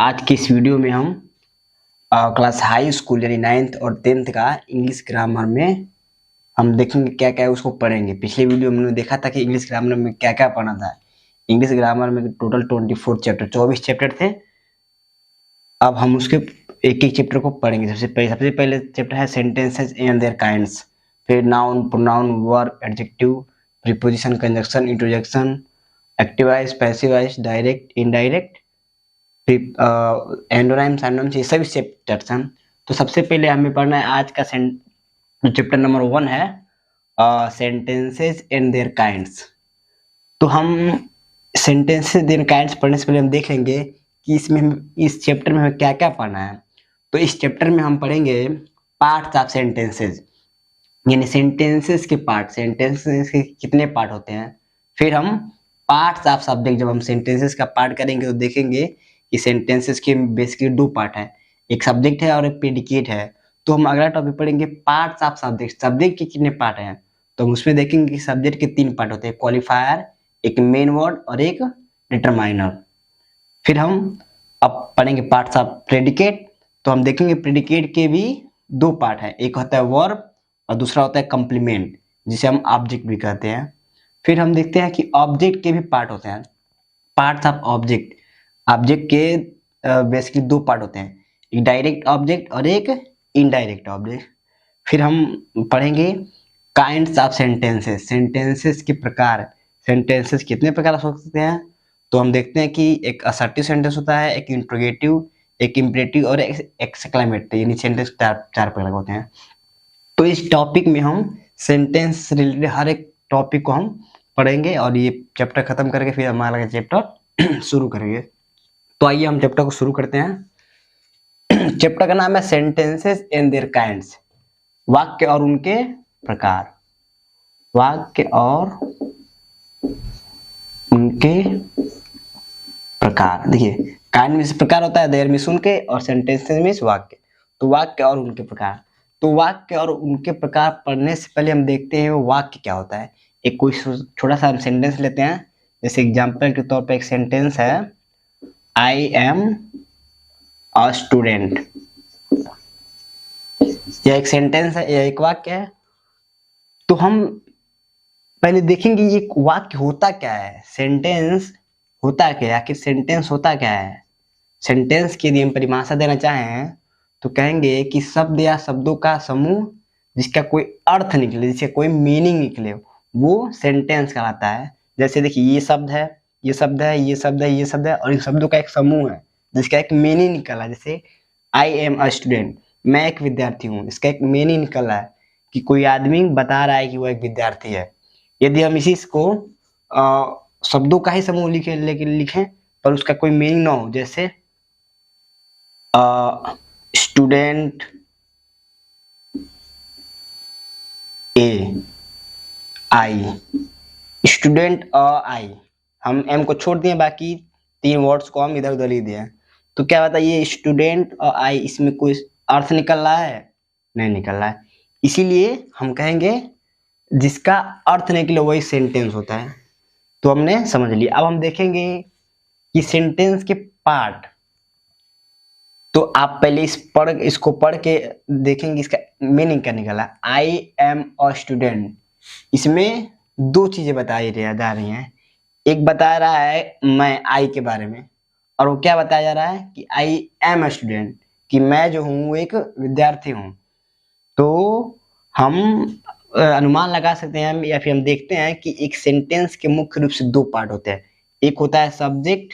आज की इस वीडियो में हम क्लास हाई स्कूल यानी 9th और 10th का इंग्लिश ग्रामर में हम देखेंगे क्या क्या है उसको पढ़ेंगे। पिछले वीडियो में हमने देखा था कि इंग्लिश ग्रामर में क्या क्या पढ़ना था। इंग्लिश ग्रामर में टोटल 24 चैप्टर 24 चैप्टर थे। अब हम उसके एक एक चैप्टर को पढ़ेंगे। सबसे पहले चैप्टर है सेंटेंसेस एंड देयर काइंड्स, फिर noun pronoun verb adjective preposition conjunction interjection active voice passive voice direct indirect antonym synonyms, ये सभी चैप्टर्स हैं। तो सबसे पहले हमें पढ़ना है आज का चैप्टर नंबर 1 है सेंटेंसेस एंड देयर काइंड्स। तो हम सेंटेंसेस देयर काइंड्स पढ़ने से पहले हम देख लेंगे कि इसमें इस चैप्टर में हमें क्या क्या पढ़ना है। तो इस चैप्टर में हम पढ़ेंगे पार्ट्स ऑफ सेंटेंसेस, यानी सेंटेंसेस के पार्ट, सेंटेंसेस के कितने पार्ट होते हैं। फिर हम पार्ट्स ऑफ सब्जेक्ट, जब हम सेंटेंसेस का पार्ट करेंगे तो देखेंगे कि सेंटेंसेस के बेसिकली दो पार्ट है, एक सब्जेक्ट है और एक प्रेडिकेट है। तो हम अगला टॉपिक पढ़ेंगे पार्ट्स ऑफ सब्जेक्ट, सब्जेक्ट के कितने पार्ट हैं। तो हम उसमें देखेंगे कि सब्जेक्ट के 3 पार्ट होते हैं, क्वालिफायर, एक मेन वर्ड और एक डिटरमाइनर। फिर हम अब पढ़ेंगे पार्ट्स ऑफ प्रेडिकेट। तो हम देखेंगे प्रेडिकेट के भी 2 पार्ट है, एक होता है वर्ब और दूसरा होता है कम्प्लीमेंट, जिसे हम ऑब्जेक्ट भी कहते हैं। फिर हम देखते हैं कि ऑब्जेक्ट के भी पार्ट होते हैं, पार्ट्स ऑफ ऑब्जेक्ट। ऑब्जेक्ट के बेसिकली 2 पार्ट होते हैं, एक डायरेक्ट ऑब्जेक्ट और एक इनडायरेक्ट ऑब्जेक्ट। फिर हम पढ़ेंगे काइंड्स ऑफ सेंटेंसेस, सेंटेंसेस के प्रकार, सेंटेंसेस कितने प्रकार हो सकते हैं। तो हम देखते हैं कि एक असर्टिव सेंटेंस होता है, एक इंट्रोगेटिव, एक इम्परेटिव और एक एक्सक्लेमेटरी, यानी सेंटेंस चार प्रकार होते हैं। तो इस टॉपिक में हम सेंटेंस रिलेटेड हर एक टॉपिक को हम पढ़ेंगे और ये चैप्टर खत्म करके फिर हमारा चैप्टर शुरू करेंगे। तो आइए हम चैप्टर को शुरू करते हैं। चैप्टर का नाम है सेंटेंसेस एंड देयर काइंड्स, वाक्य और उनके प्रकार, वाक्य और उनके प्रकार। देखिए काइंड में प्रकार होता है, देयर में सुन के, और सेंटेंसेस में वाक्य। तो वाक्य और उनके प्रकार, तो वाक्य और उनके प्रकार पढ़ने से पहले हम देखते हैं वो वाक्य क्या होता है। एक कोई छोटा सा हम सेंटेंस लेते हैं, जैसे एग्जांपल के तौर पे एक सेंटेंस है, आई एम अ स्टूडेंट। यह एक सेंटेंस है, यह एक वाक्य है। तो हम पहले देखेंगे ये वाक्य होता क्या है, सेंटेंस होता क्या है, आखिर सेंटेंस होता क्या है। सेंटेंस की यदि हम परिभाषा देना चाहें तो कहेंगे कि शब्द या शब्दों का समूह जिसका कोई अर्थ निकले, जिसका कोई मीनिंग निकले, वो सेंटेंस कहलाता है। जैसे देखिए ये शब्द है, ये शब्द है, ये शब्द है, ये शब्द है, और इन शब्दों का एक समूह है जिसका एक मीनिंग निकला। जैसे आई एम अ स्टूडेंट, मैं एक विद्यार्थी हूँ, इसका एक मीनिंग निकला है कि कोई आदमी बता रहा है कि वो एक विद्यार्थी है। यदि हम इसी को शब्दों का ही समूह लिखें पर उसका कोई मीनिंग ना हो, जैसे student A I, student I, हम एम को छोड़ दिए, बाकी 3 वर्ड्स को हम इधर उधर लिख दिए। तो क्या होता है, ये स्टूडेंट और आई, इसमें कोई अर्थ निकल रहा है? नहीं निकल रहा है। इसीलिए हम कहेंगे जिसका अर्थ निकले वही सेंटेंस होता है। तो हमने समझ लिया। अब हम देखेंगे कि सेंटेंस के पार्ट। तो आप पहले इसको पढ़ के देखेंगे इसका मीनिंग क्या निकला। आई एम अ स्टूडेंट, इसमें 2 चीजें बताई जा रही हैं। एक बता रहा है मैं आई के बारे में, और वो क्या बताया जा रहा है कि आई एम अ स्टूडेंट, कि मैं जो हूँ एक विद्यार्थी हूँ। तो हम अनुमान लगा सकते हैं या फिर हम देखते हैं कि एक सेंटेंस के मुख्य रूप से 2 पार्ट होते हैं। एक होता है सब्जेक्ट,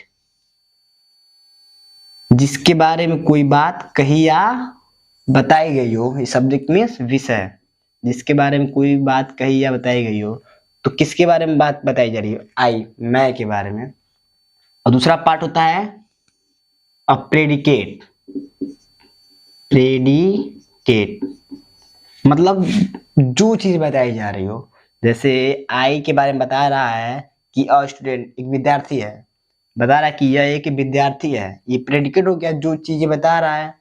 जिसके बारे में कोई बात कही या बताई गई हो, सब्जेक्ट मीन्स विषय, जिसके बारे में कोई बात कही या बताई गई हो। तो किसके बारे में बात बताई जा रही है? आई, मैं के बारे में। और दूसरा पार्ट होता है प्रेडिकेट, प्रेडिकेट मतलब जो चीज बताई जा रही हो। जैसे आई के बारे में बता रहा है कि अ स्टूडेंट एक विद्यार्थी है, बता रहा है कि यह एक विद्यार्थी है, ये प्रेडिकेट हो गया, जो चीजें बता रहा है।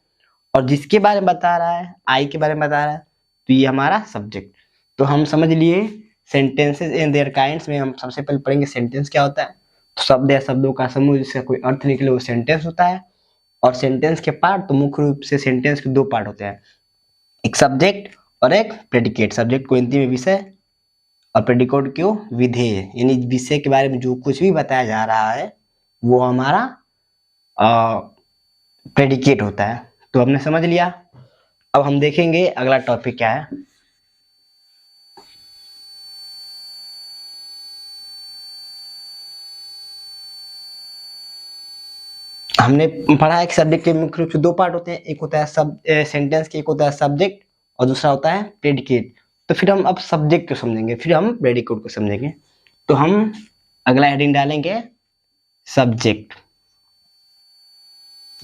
और जिसके बारे में बता रहा है, आई के बारे में बता रहा है, तो ये हमारा सब्जेक्ट। तो हम समझ लिए सेंटेंसेस एंड देयर काइंड्स में हम सबसे पहले पढ़ेंगे सेंटेंस क्या होता है। तो शब्द या शब्दों का समूह जिसका कोई अर्थ निकले वो सेंटेंस होता है। और सेंटेंस के पार्ट, तो मुख्य रूप से सेंटेंस के दो पार्ट होते हैं, एक सब्जेक्ट और एक प्रेडिकेट। सब्जेक्ट को हिंदी में विषय और प्रेडिकेट क्यों विधेय, यानी विषय के बारे में जो कुछ भी बताया जा रहा है वो हमारा प्रेडिकेट होता है। तो हमने समझ लिया। अब हम देखेंगे अगला टॉपिक क्या है। हमने पढ़ा है कि सब्जेक्ट के मुख्य रूप से दो पार्ट होते हैं, एक होता है सेंटेंस के, एक होता है सब्जेक्ट और दूसरा होता है प्रेडिकेट। तो फिर हम अब सब्जेक्ट को समझेंगे, फिर हम प्रेडिकेट को समझेंगे। तो हम अगला हेडिंग डालेंगे सब्जेक्ट।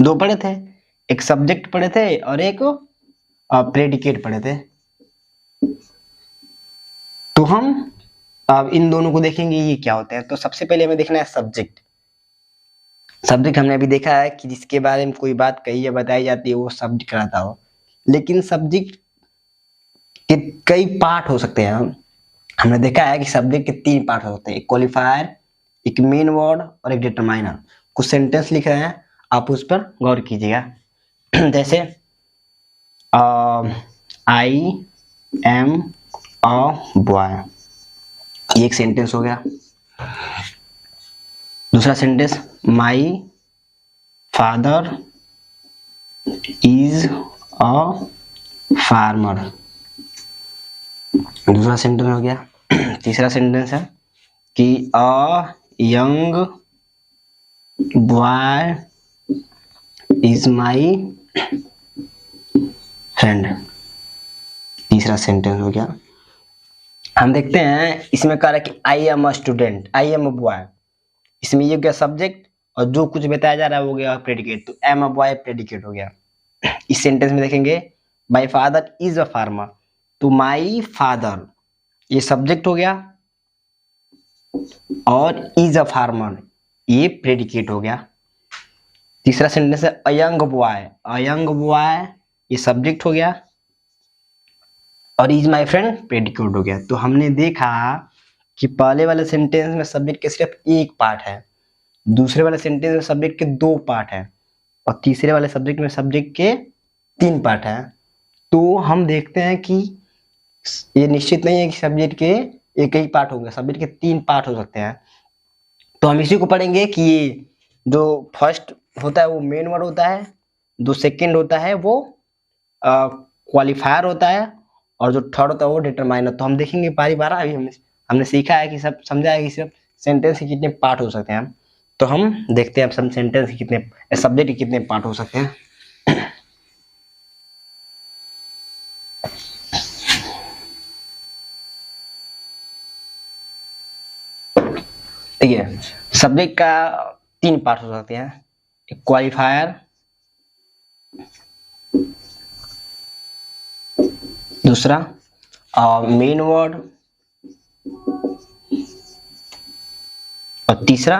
दो पढ़े थे, एक सब्जेक्ट पढ़े थे और एक प्रेडिकेट पढ़े थे। तो हम अब इन दोनों को देखेंगे ये क्या होते हैं। तो सबसे पहले हमें देखना है सब्जेक्ट। सब्जेक्ट हमने अभी देखा है कि जिसके बारे में कोई बात कही या बताई जाती है वो सब्जेक्ट कहलाता हो। लेकिन सब्जेक्ट के कई पार्ट हो सकते हैं। हमने देखा है कि सब्जेक्ट के तीन पार्ट हो सकते हैं, एक क्वालिफायर, एक मेन वर्ड और एक डिटरमाइनर। कुछ सेंटेंस लिख रहे हैं, आप उस पर गौर कीजिएगा। जैसे आई एम अ बॉय, ये एक सेंटेंस हो गया। दूसरा sentence my father is a farmer, दूसरा सेंटेंस हो गया। तीसरा सेंटेंस है कि a young boy is my friend, तीसरा सेंटेंस हो गया। हम देखते हैं इसमें कह रहा है कि आई am a student, I am a boy, इसमें ये गया सब्जेक्ट और जो कुछ बताया जा रहा है वो गया प्रेडिकेट। तो एम अ बॉय प्रेडिकेट हो गया। इस सेंटेंस में देखेंगे my father is a farmer, तो माई फादर ये सब्जेक्ट हो गया और इज अ फार्मर ये प्रेडिकेट हो गया। तीसरा सेंटेंस है a young boy, a young boy ये सब्जेक्ट हो गया और इज माई फ्रेंड प्रेडिकेट हो गया। तो हमने देखा कि पहले वाले सेंटेंस में सब्जेक्ट के सिर्फ एक पार्ट है, दूसरे वाले सेंटेंस में सब्जेक्ट के दो पार्ट है और तीसरे वाले सब्जेक्ट में सब्जेक्ट के तीन पार्ट है। तो हम देखते हैं कि ये निश्चित नहीं है कि सब्जेक्ट के एक ही पार्ट होंगे, सब्जेक्ट के तीन पार्ट हो सकते हैं। तो हम इसी को पढ़ेंगे कि जो फर्स्ट होता है वो मेन वर्ड होता है, जो सेकंड होता है वो क्वालिफायर होता है और जो थर्ड होता है वो डिटरमाइनर। तो हम देखेंगे बारी बार। अभी हमने सीखा है कि सब समझा है कि सब सेंटेंस के कितने पार्ट हो सकते हैं। तो हम देखते हैं अब सब सेंटेंस के कितने, सब्जेक्ट के कितने पार्ट हो सकते हैं। देखिए सब्जेक्ट का तीन पार्ट हो सकते हैं, एक क्वालिफायर, दूसरा मेन वर्ड और तीसरा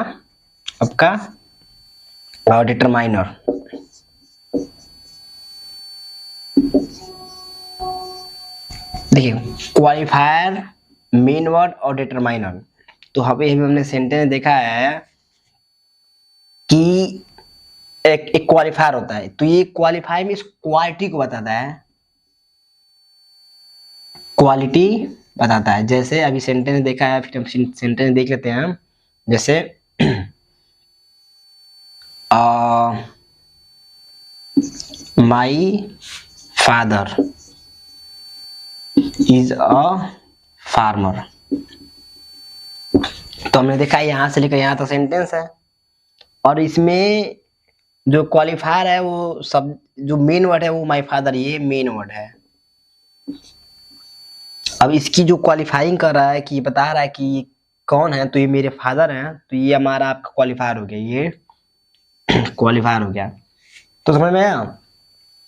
आपका डिटरमाइनर। देखिए क्वालिफायर, मेन वर्ड और डिटरमाइनर। तो अभी हमने सेंटेंस देखा है कि एक क्वालिफायर होता है, तो ये क्वालिफाई में इस क्वालिटी को बताता है, क्वालिटी बताता है। जैसे अभी सेंटेंस देखा है, फिर हम सेंटेंस देख लेते हैं। जैसे my father is a farmer. तो हमने देखा यहां से लेकर यहां तक सेंटेंस है और इसमें जो क्वालिफायर है वो सब, जो मेन वर्ड है वो माई फादर, ये मेन वर्ड है। अब इसकी जो क्वालिफाइंग कर रहा है कि बता रहा है कि ये कौन है, तो ये मेरे फादर हैं, तो ये हमारा आपका क्वालिफायर हो गया, ये क्वालिफायर हो गया। तो समझ में आया।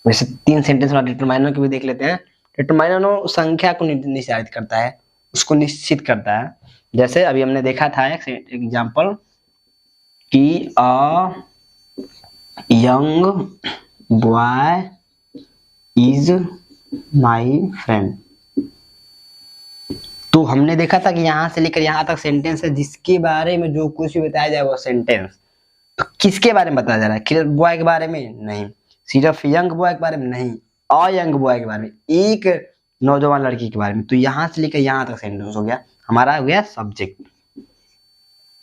वैसे तीन सेंटेंस वाला डिटरमाइनर को भी देख लेते हैं। डिटरमाइनर संख्या को निर्धारित करता है, उसको निश्चित करता है। जैसे अभी हमने देखा था एक एग्जांपल कि a young boy is my friend. तो हमने देखा था कि यहां से लेकर यहां तक सेंटेंस है जिसके बारे में जो कुछ भी बताया जाए वो सेंटेंस। तो किसके बारे में बताया जा रहा है? सिर्फ बॉय के बारे में नहीं, सिर्फ यंग बॉय के बारे में नहीं, और यंग बॉय के बारे में, एक नौजवान लड़की के बारे में। तो यहां से लेकर यहां तक सेंटेंस हो गया हमारा, हो गया सब्जेक्ट।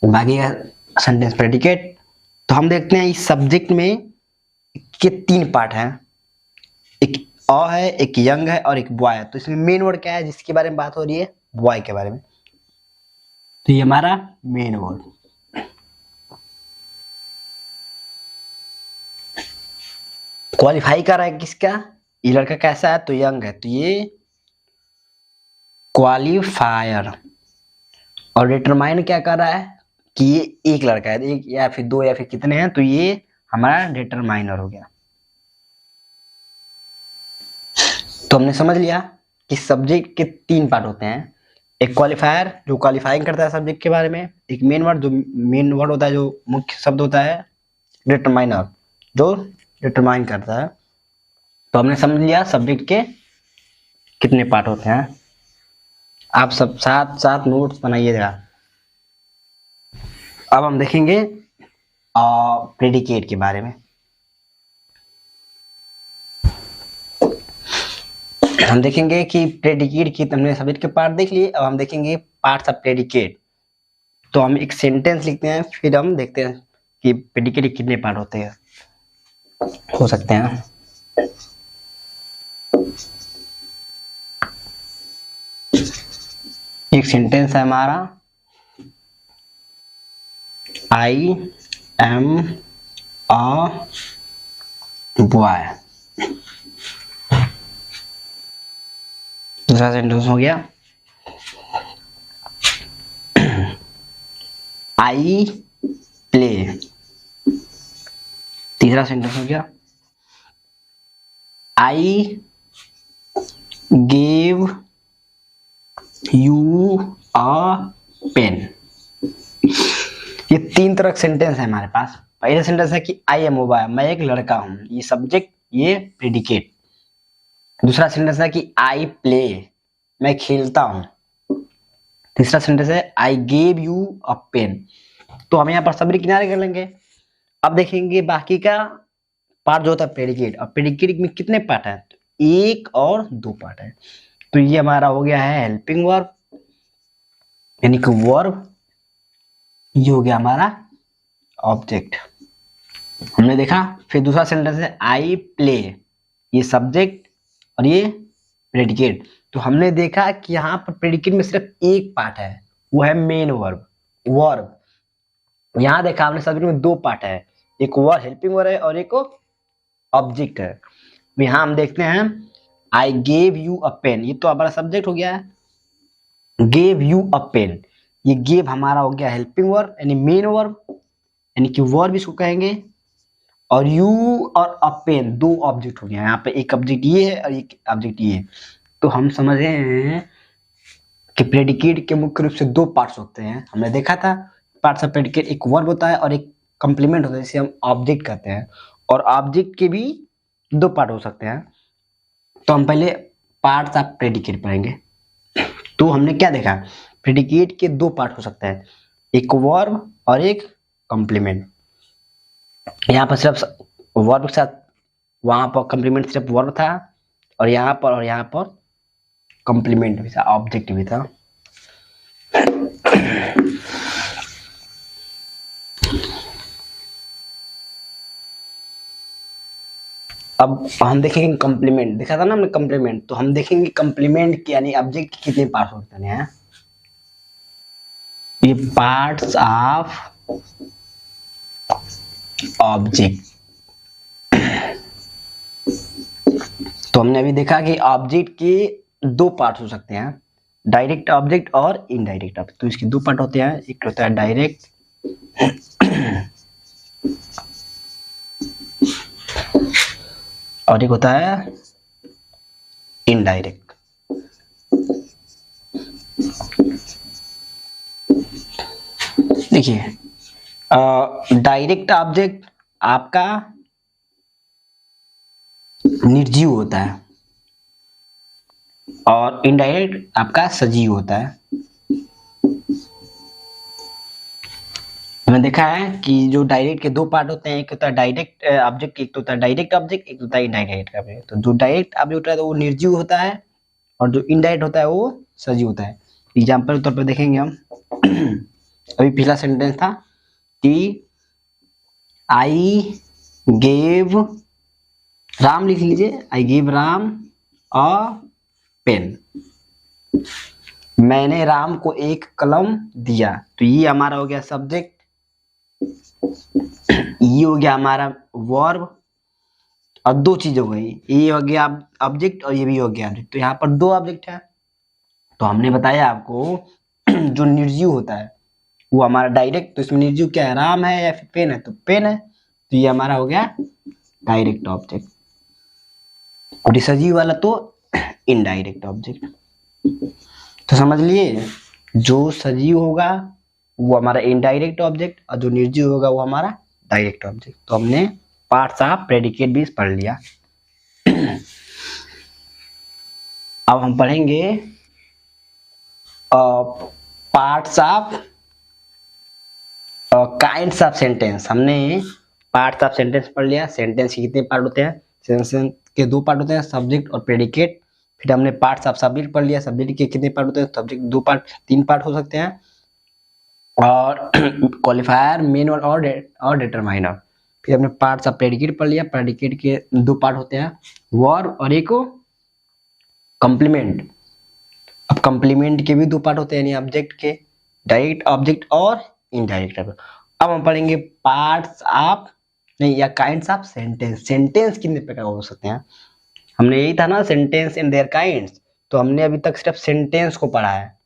बाकी का सेंटेंस प्रेडिकेट। तो हम देखते हैं इस सब्जेक्ट में के 3 पार्ट हैं, एक अ है, एक यंग है और एक बॉय है। तो इसमें मेन वर्ड क्या है जिसके बारे में बात हो रही है? बॉय के बारे में। तो ये हमारा मेन वर्ड। क्वालिफाई कर रहा है किसका? ये लड़का कैसा है? तो यंग है, तो ये क्वालिफायर। और डिटरमाइन क्या कर रहा है कि ये एक लड़का है, एक या फिर 2 या फिर कितने हैं, तो ये हमारा डिटरमाइनर हो गया। तो हमने समझ लिया कि सब्जेक्ट के 3 पार्ट होते हैं, एक क्वालिफायर जो क्वालिफाइंग करता है सब्जेक्ट के बारे में, एक मेन वर्ड जो मेन वर्ड होता है, जो मुख्य शब्द होता है, डिटरमाइनर जो डिटरमाइन करता है। तो हमने समझ लिया सब्जेक्ट के कितने पार्ट होते हैं। आप सब साथ साथ नोट्स बनाइएगा। अब हम देखेंगे प्रेडिकेट के बारे में। हम देखेंगे कि प्रेडिकेट की हमने सब्जेक्ट के पार्ट देख लिए, अब हम देखेंगे पार्ट्स ऑफ प्रेडिकेट। तो हम एक सेंटेंस लिखते हैं, फिर हम देखते हैं कि प्रेडिकेट के कितने पार्ट होते हैं, हो सकते हैं। एक सेंटेंस है हमारा, आई एम अ बॉय। दूसरा सेंटेंस हो गया, आई प्ले। तीसरा सेंटेंस हो गया, I gave you a pen. ये 3 तरह के सेंटेंस है हमारे पास। पहला सेंटेंस है कि आई एम बॉय, मैं एक लड़का हूं, ये सब्जेक्ट, ये प्रेडिकेट। दूसरा सेंटेंस है कि आई प्ले, मैं खेलता हूं। तीसरा सेंटेंस है I gave you a pen. तो हम यहाँ पर सब्री किनारे कर लेंगे। अब देखेंगे बाकी का पार्ट जो होता है प्रेडिकेट। और प्रेडिकेट में कितने पार्ट है? तो 1 और 2 पार्ट है। तो ये हमारा हो गया है हेल्पिंग वर्ब, यानी कि वर्ब। ये हो गया हमारा ऑब्जेक्ट, हमने देखा। फिर दूसरा सेंटेंस है आई प्ले, ये सब्जेक्ट और ये प्रेडिकेट। तो हमने देखा कि यहाँ पर प्रेडिकेट में सिर्फ एक पार्ट है, वो है मेन वर्ब, वर्ब। यहाँ देखा हमने सब्जेक्ट में 2 पार्ट है, एक वर्ब हेल्पिंग वर्ब है और एक ऑब्जेक्ट है। यहाँ हम देखते हैं I gave you a pen, ये तो हमारा सब्जेक्ट हो गया है। गेव यू अ पेन, ये गेव हमारा हो गया हेल्पिंग वर्ब यानी मेन वर्ब, यानी कि वर्ब इसको कहेंगे। और यू और अ पेन 2 ऑब्जेक्ट हो गया, यहाँ पे एक ऑब्जेक्ट ये है और एक ऑब्जेक्ट ये है। तो हम समझ रहे हैं कि प्रेडिकेट के मुख्य रूप से 2 पार्ट्स होते हैं, हमने देखा था। पार्ट्स ऑफ प्रेडिकेट, एक वर्ब होता है और एक कंप्लीमेंट होता है जिसे हम ऑब्जेक्ट कहते हैं। और ऑब्जेक्ट के भी 2 पार्ट हो सकते हैं। तो हम पहले पार्ट्स ऑफ प्रेडिकेट पढ़ेंगे। तो हमने क्या देखा? प्रेडिकेट के 2 पार्ट हो सकते हैं, एक वर्ब और एक कंप्लीमेंट। यहाँ पर सिर्फ वर्ब के साथ, वहां पर कंप्लीमेंट सिर्फ वर्ब था, और यहाँ पर कंप्लीमेंट भी था, ऑब्जेक्ट भी था। अब हम देखेंगे कंप्लीमेंट, देखा था ना हमने कंप्लीमेंट। तो हम देखेंगे कंप्लीमेंट के यानी ऑब्जेक्ट के कितने पार्ट होते हैं। ये पार्ट्स ऑफ ऑब्जेक्ट। तो हमने अभी देखा कि ऑब्जेक्ट के 2 पार्ट हो सकते हैं, डायरेक्ट ऑब्जेक्ट और इनडायरेक्ट ऑब्जेक्ट। तो इसके 2 पार्ट होते हैं, एक होता है डायरेक्ट और एक होता है इनडायरेक्ट। देखिए डायरेक्ट ऑब्जेक्ट आपका निर्जीव होता है और इनडायरेक्ट आपका सजीव होता है। हमने देखा है कि जो डायरेक्ट के दो पार्ट होते हैं, एक होता है डायरेक्ट ऑब्जेक्ट, एक तो होता है डायरेक्ट ऑब्जेक्ट, एक होता है इनडायरेक्ट ऑब्जेक्ट। तो जो डायरेक्ट ऑब्जेक्ट होता है तो वो निर्जीव होता है, और जो इनडायरेक्ट होता है वो सजीव होता है। एग्जाम्पल के तौर पर देखेंगे हम अभी पिछला सेंटेंस था कि आई गेव, राम लिख लीजिए, I give Ram a pen, मैंने राम को एक कलम दिया। तो ये हमारा हो गया सब्जेक्ट, ये हो गया हमारा वर्ब, और दो चीज हो गई, ये हो गया ऑब्जेक्ट और ये भी हो गया ऑब्जेक्ट। तो यहाँ पर दो ऑब्जेक्ट है। तो हमने बताया आपको जो निर्जीव होता है वो हमारा डायरेक्ट, तो इसमें निर्जीव क्या है, राम है या फिर पेन है, तो पेन है, तो ये हमारा हो गया डायरेक्ट ऑब्जेक्ट। और ये सजीव वाला तो इनडायरेक्ट ऑब्जेक्ट। तो समझ लिए, जो सजीव होगा वो हमारा इनडायरेक्ट ऑब्जेक्ट, और जो निर्जीव होगा वो हमारा डायरेक्ट ऑब्जेक्ट। तो हमने पार्ट्स ऑफ प्रेडिकेट भी पढ़ लिया। अब हम पढ़ेंगे parts of kinds of sentence. हमने पार्ट्स ऑफ सेंटेंस पढ़ लिया। सेंटेंस के कितने पार्ट होते हैं, सेंटेंस के दो पार्ट होते हैं, सब्जेक्ट और प्रेडिकेट। फिर हमने पार्ट्स ऑफ सब्जेक्ट पढ़ लिया, सब्जेक्ट के कितने पार्ट होते हैं, सब्जेक्ट दो पार्ट, तीन पार्ट हो सकते हैं, और क्वालिफायर, मेन और डिटरमाइनर। फिर हमने पार्ट्स ऑफ प्रेडिकेट पढ़ लिया, प्रेडिकेट के दो पार्ट होते हैं, वर्ब और एक कॉम्प्लीमेंट। अब कॉम्प्लीमेंट के भी दो पार्ट होते हैं, यानी ऑब्जेक्ट के, डायरेक्ट ऑब्जेक्ट और इनडायरेक्ट ऑब्जेक्ट। अब हम पढ़ेंगे पार्ट्स ऑफ नहीं या काइंड्स ऑफ सेंटेंस। सेंटेंस कितने प्रकार हो सकते हैं, हमने यही था ना सेंटेंस एंड देयर काइंड्स। तो हमने अभी तक सिर्फ सेंटेंस को पढ़ा है,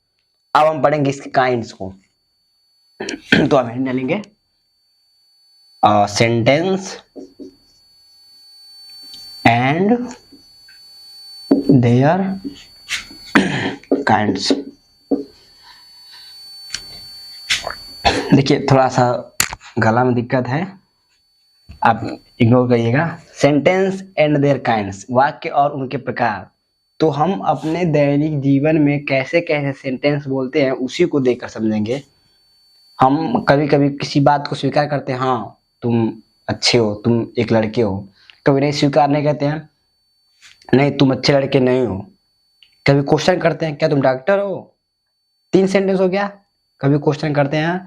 अब हम पढ़ेंगे इसके काइंड्स को। तो हम हेडिंग डालेंगे सेंटेंस एंड देयर काइंड्स। देखिए थोड़ा सा गला में दिक्कत है, आप इग्नोर करिएगा। सेंटेंस एंड देयर काइंड्स, वाक्य और उनके प्रकार। तो हम अपने दैनिक जीवन में कैसे कैसे सेंटेंस बोलते हैं उसी को देखकर समझेंगे। हम कभी कभी किसी बात को स्वीकार करते हैं, हाँ तुम अच्छे हो, तुम एक लड़के हो। कभी नहीं स्वीकार नहीं करते हैं, नहीं तुम अच्छे लड़के नहीं हो। कभी क्वेश्चन करते हैं, क्या तुम डॉक्टर हो, तीन सेंटेंस हो गया। कभी क्वेश्चन करते हैं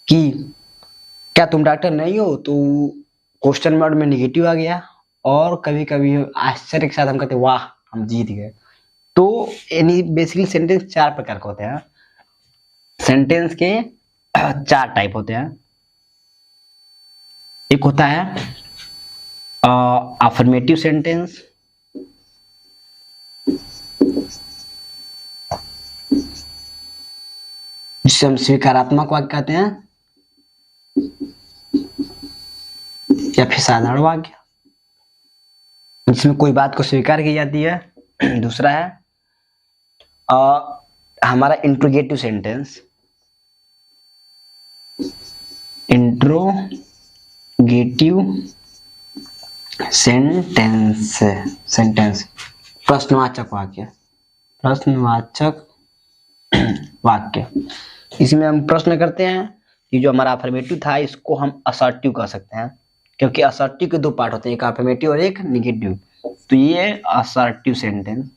कि क्या तुम डॉक्टर नहीं हो, तो क्वेश्चन वर्ड में निगेटिव आ गया। और कभी कभी आश्चर्य के साथ हम कहते हैं वाह हम जीत गए। तो यानी बेसिकली सेंटेंस चार प्रकार के होते हैं। सेंटेंस के चार टाइप होते हैं। एक होता है अफर्मेटिव सेंटेंस, जिसे हम स्वीकारात्मक वाक्य कहते हैं, या फिर साधारण वाक्य जिसमें कोई बात को स्वीकार की जाती है। दूसरा है हमारा इंट्रोगेटिव सेंटेंस, इंट्रोगेटिव सेंटेंस प्रश्नवाचक वाक्य, प्रश्नवाचक वाक्य। इसमें हम प्रश्न करते हैं कि जो हमारा अफर्मेटिव था इसको हम असर्टिव कह सकते हैं, क्योंकि असर्टिव के दो पार्ट होते हैं, एक अफर्मेटिव और एक निगेटिव। तो ये असर्टिव सेंटेंस।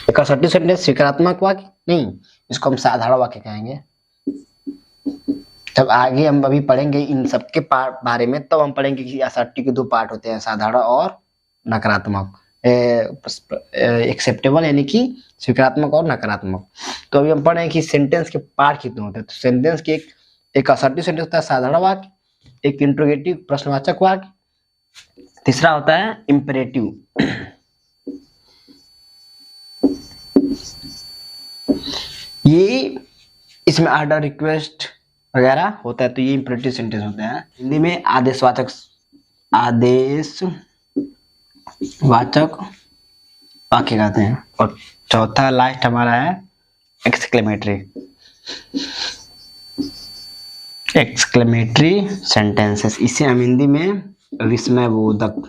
एक असर्टिव सेंटेंस स्वीकारात्मक वाक्य नहीं, इसको हम साधारण वाक्य कहेंगे। जब आगे हम अभी पढ़ेंगे इन सब के बारे में, तब हम पढ़ेंगे कि असर्टिव के दो पार्ट होते हैं, साधारण और नकारात्मक, एक्सेप्टेबल यानी कि स्वीकारात्मक और नकारात्मक। तो अभी हम पढ़ रहे हैं कि सेंटेंस के पार्ट कितने होते हैं। तो सेंटेंस के एक असर्टिव सेंटेंस होता है साधारण वाक्य, एक इंट्रोगेटिव प्रश्नवाचक वाक्य, तीसरा होता है इंपेरेटिव। ये इसमें ऑर्डर, रिक्वेस्ट वगैरह होता है, तो ये इंपेरेटिव सेंटेंस होते हैं। हिंदी में आदेशवाचक वाक्य कहते हैं। और चौथा लास्ट हमारा है एक्सक्लेमेटरी सेंटेंसेस। इसे हम हिंदी में विस्मयबोधक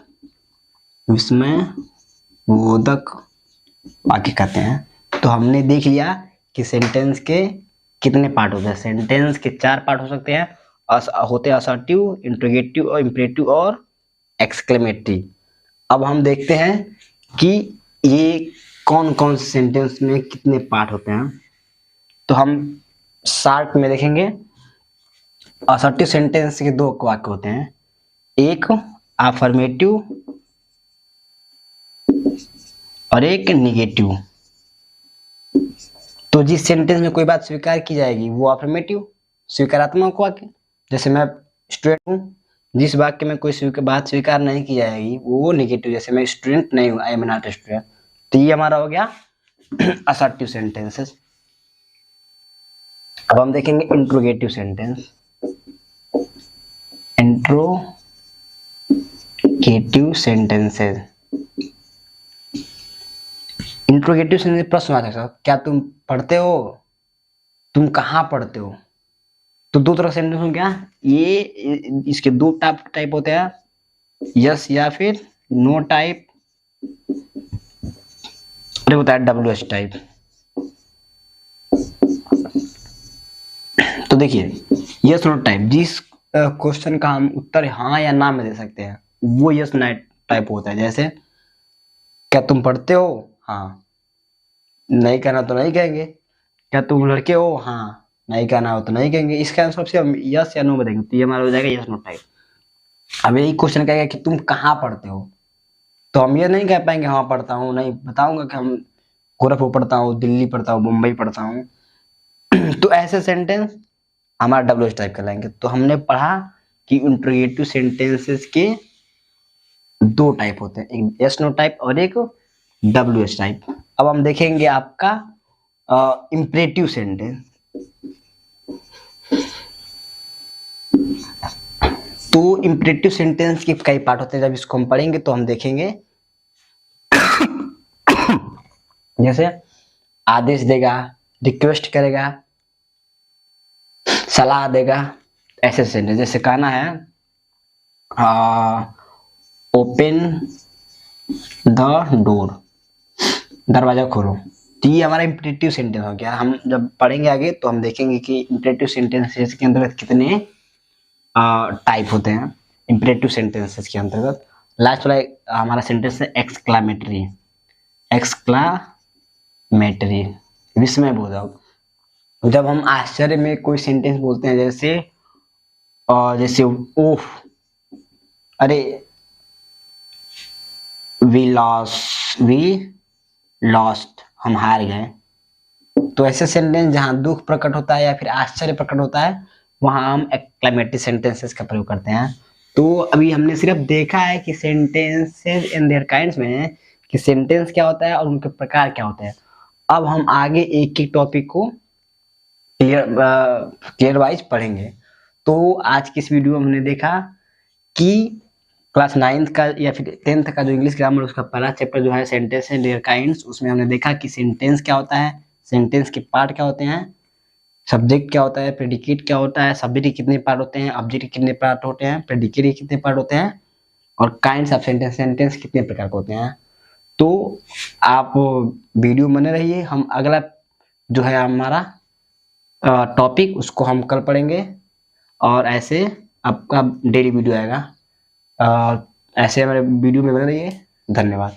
वाक्य कहते हैं। तो हमने देख लिया कि सेंटेंस के कितने पार्ट होते हैं? सेंटेंस के 4 पार्ट हो सकते हैं, होते हैं असर्टिव, इंट्रोगेटिव और इम्परेटिव और एक्सक्लेमेटरी। अब हम देखते हैं कि ये कौन कौन से सेंटेंस में कितने पार्ट होते हैं। तो हम शार्ट में देखेंगे। असर्टिव सेंटेंस के 2 वाक्य होते हैं, एक अफर्मेटिव और एक निगेटिव। तो जिस सेंटेंस में कोई बात स्वीकार की जाएगी वो अफर्मेटिव, स्वीकारात्मक वाक्य। जैसे मैं स्टूडेंट हूँ। जिस वाक्य में कोई बात स्वीकार नहीं की जाएगी वो निगेटिव, जैसे मैं स्टूडेंट नहीं हूँ, आई एम नॉट स्टूडेंट। तो ये हमारा हो गया असर्टिव सेंटेंसेस। अब हम देखेंगे interrogative sentence. Interrogative sentences. Interrogative sentence प्रश्न आ सकता है, क्या तुम पढ़ते हो? तुम कहाँ पढ़ते हो? तो 2 तरह सेंटेंस हो गया। ये इसके 2 टाइप होते हैं, यस या फिर नो टाइप, और होता है WH टाइप। तो देखिए, यस नो टाइप, जिस क्वेश्चन का हम उत्तर हाँ या ना में दे सकते हैं वो यस नो टाइप होता है। जैसे क्या तुम पढ़ते हो? हाँ। नहीं कहना तो नहीं कहेंगे। क्या तुम लड़के हो? हाँ। नहीं कहना हो तो नहीं कहेंगे। इसके आंसर से हम यस या नो बताएंगे, तो ये हमारा हो जाएगा यस नो टाइप। अब यही क्वेश्चन कहेगा कि तुम कहाँ पढ़ते हो, तो हम ये नहीं कह पाएंगे हाँ पढ़ता हूँ, नहीं बताऊंगा कि हम गोरखपुर पढ़ता हूँ, दिल्ली पढ़ता हूँ, मुंबई पढ़ता हूँ। तो ऐसे सेंटेंस हमारा WH टाइप कहलाएंगे। तो हमने पढ़ा कि इंट्रोगेटिव सेंटेंसेस के 2 टाइप होते हैं, एक यस नो टाइप और एक WH टाइप। अब हम देखेंगे आपका इम्परेटिव सेंटेंस। तो इम्परेटिव सेंटेंस के कई पार्ट होते हैं, जब इसको हम पढ़ेंगे तो हम देखेंगे। जैसे आदेश देगा, रिक्वेस्ट करेगा, सलाह देगा, ऐसे सेंटेंस। जैसे कहना है ओपन द डोर, दरवाजा खोलो। तो ये हमारा इम्परेटिव सेंटेंस हो गया। हम जब पढ़ेंगे आगे तो हम देखेंगे कि इम्परेटिव सेंटेंसेस के अंतर्गत कितने टाइप होते हैं। इम्परेटिव सेंटेंसेस के अंतर्गत लास्ट वाला हमारा सेंटेंस है एक्सक्लामेटरी। एक्सक्लामेटरी विस्मय बोधक। जब हम आश्चर्य में कोई सेंटेंस बोलते हैं, जैसे ओह, अरे, वी लॉस्ट, हम हार गए। तो ऐसे सेंटेंस जहां दुख प्रकट होता है या फिर आश्चर्य प्रकट होता है वहां हम एक्क्लेमेटरी सेंटेंसेस का प्रयोग करते हैं। तो अभी हमने सिर्फ देखा है कि सेंटेंसेस एंड देयर काइंड्स में कि सेंटेंस क्या होता है और उनके प्रकार क्या होते हैं। अब हम आगे एक एक टॉपिक को क्लियर वाइज पढ़ेंगे। तो आज की इस वीडियो में हमने देखा कि क्लास 9th का या फिर 10th का जो इंग्लिश ग्रामर उसका पहला चैप्टर जो है सेंटेंस एंड देयर काइंड्स, उसमें हमने देखा कि सेंटेंस क्या होता है, सेंटेंस के पार्ट क्या होते हैं, सब्जेक्ट क्या होता है, प्रेडिकेट क्या होता है, सब्जेक्ट के कितने पार्ट होते हैं, ऑब्जेक्ट के कितने पार्ट होते हैं, प्रेडिकेट के कितने पार्ट होते हैं, और काइंड्स ऑफ सेंटेंस, सेंटेंस कितने प्रकार के होते हैं। तो आप वीडियो बने रहिए। हम अगला जो है हमारा टॉपिक उसको हम कल पढ़ेंगे, और ऐसे आपका डेली वीडियो आएगा। ऐसे हमारे वीडियो में बने रहिए। धन्यवाद।